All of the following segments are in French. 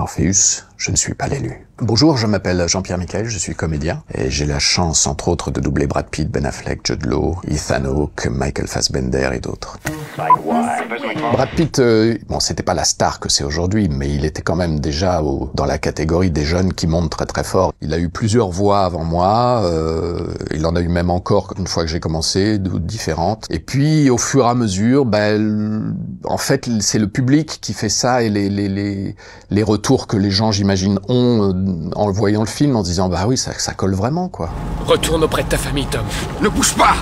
Morpheus, je ne suis pas l'élu. Bonjour, je m'appelle Jean-Pierre Michael, je suis comédien et j'ai la chance, entre autres, de doubler Brad Pitt, Ben Affleck, Jude Law, Ethan Hawke, Michael Fassbender et d'autres. Brad Pitt, bon, c'était pas la star que c'est aujourd'hui, mais il était quand même déjà dans la catégorie des jeunes qui montent très très fort. Il a eu plusieurs voix avant moi, il en a eu même encore une fois que j'ai commencé, différentes. Et puis, au fur et à mesure, en fait, c'est le public qui fait ça et les retours que les gens, j'imagine, ont en voyant le film, en se disant, bah oui, ça colle vraiment, quoi. Retourne auprès de ta famille, Tom. Ne bouge pas!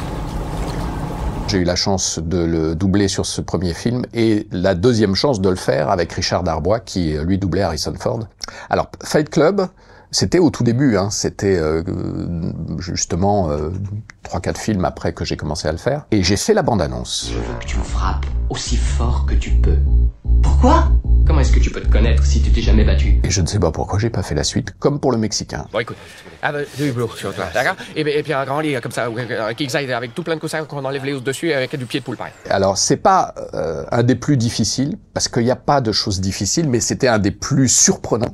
J'ai eu la chance de le doubler sur ce premier film et la deuxième chance de le faire avec Richard Darbois qui, lui, doublait Harrison Ford. Alors, Fight Club, c'était au tout début, hein. C'était justement 3-4 films après que j'ai commencé à le faire. Et j'ai fait la bande-annonce. Je veux que tu me frappes aussi fort que tu peux. Pourquoi? Comment est-ce que tu peux te connaître si tu t'es jamais battu? Et je ne sais pas pourquoi j'ai pas fait la suite, comme pour le Mexicain. Bon, écoute, deux hublots sur toi, d'accord? Et puis un grand lit comme ça, avec tout plein de coussins qu'on enlève les os dessus avec du pied de poule, pareil. Alors, c'est pas un des plus difficiles, parce qu'il n'y a pas de choses difficiles, mais c'était un des plus surprenants.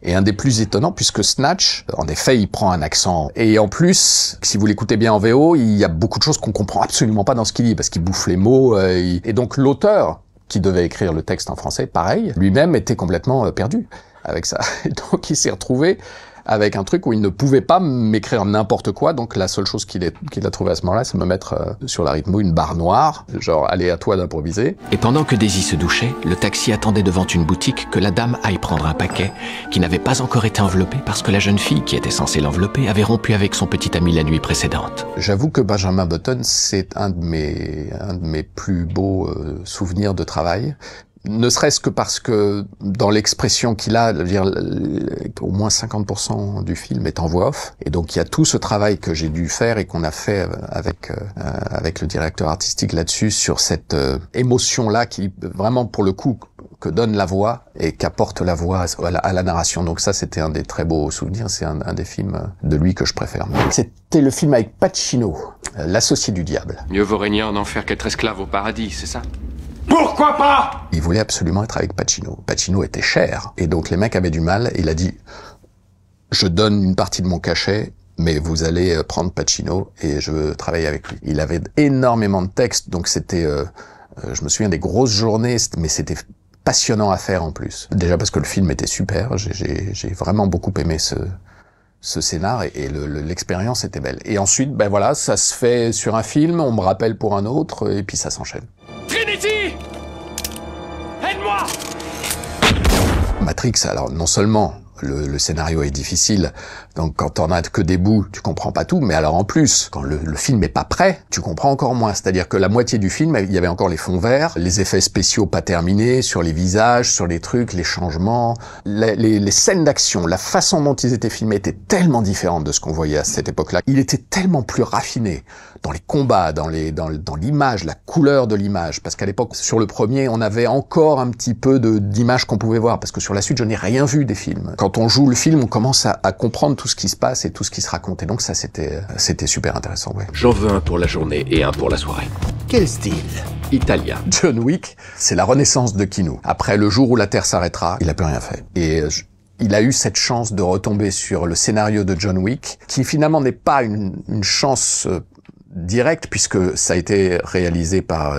Et un des plus étonnants, puisque Snatch, en effet, il prend un accent. Et en plus, si vous l'écoutez bien en VO, il y a beaucoup de choses qu'on comprend absolument pas dans ce qu'il dit, parce qu'il bouffe les mots. Et donc l'auteur, qui devait écrire le texte en français, pareil, lui-même était complètement perdu avec ça. Et donc il s'est retrouvé avec un truc où il ne pouvait pas m'écrire n'importe quoi, donc la seule chose qu'il a trouvé à ce moment-là, c'est me mettre sur la rythmo une barre noire, genre allez à toi d'improviser. Et pendant que Daisy se douchait, le taxi attendait devant une boutique que la dame aille prendre un paquet qui n'avait pas encore été enveloppé parce que la jeune fille qui était censée l'envelopper avait rompu avec son petit ami la nuit précédente. J'avoue que Benjamin Button, c'est un de mes plus beaux souvenirs de travail. Ne serait-ce que parce que dans l'expression qu'il a, au moins 50% du film est en voix off, et donc il y a tout ce travail que j'ai dû faire et qu'on a fait avec le directeur artistique là-dessus sur cette émotion-là qui vraiment pour le coup que donne la voix et qu'apporte la voix à la narration. Donc ça, c'était un des très beaux souvenirs. C'est un des films de lui que je préfère. C'était le film avec Pacino, L'associé du diable. Mieux vaut régner en enfer qu'être esclave au paradis, c'est ça? Pourquoi pas? Il voulait absolument être avec Pacino. Pacino était cher. Et donc les mecs avaient du mal. Il a dit, je donne une partie de mon cachet, mais vous allez prendre Pacino et je veux travailler avec lui. Il avait énormément de textes, donc c'était, je me souviens des grosses journées, mais c'était passionnant à faire en plus. Déjà parce que le film était super. J'ai vraiment beaucoup aimé ce scénar et l'expérience était belle. Et ensuite, ben voilà, ça se fait sur un film, on me rappelle pour un autre, et puis ça s'enchaîne. Trinity! Aide-moi! Matrix, alors non seulement le scénario est difficile, donc quand t'en as que des bouts, tu comprends pas tout, mais alors en plus, quand le film est pas prêt, tu comprends encore moins. C'est-à-dire que la moitié du film, il y avait encore les fonds verts, les effets spéciaux pas terminés, sur les visages, sur les trucs, les changements, les scènes d'action, la façon dont ils étaient filmés était tellement différente de ce qu'on voyait à cette époque-là. Il était tellement plus raffiné dans les combats, dans l'image, la couleur de l'image, parce qu'à l'époque, sur le premier, on avait encore un petit peu d'image qu'on pouvait voir, parce que sur la suite, je n'ai rien vu des films. Quand on joue le film, on commence à comprendre tout ce qui se passe et tout ce qui se raconte, et donc ça, c'était super intéressant, ouais. J'en veux un pour la journée et un pour la soirée. Quel style? Italien. John Wick, c'est la renaissance de Keanu. Après le jour où la Terre s'arrêtera, il a plus rien fait. Et il a eu cette chance de retomber sur le scénario de John Wick, qui finalement n'est pas une chance directe, puisque ça a été réalisé par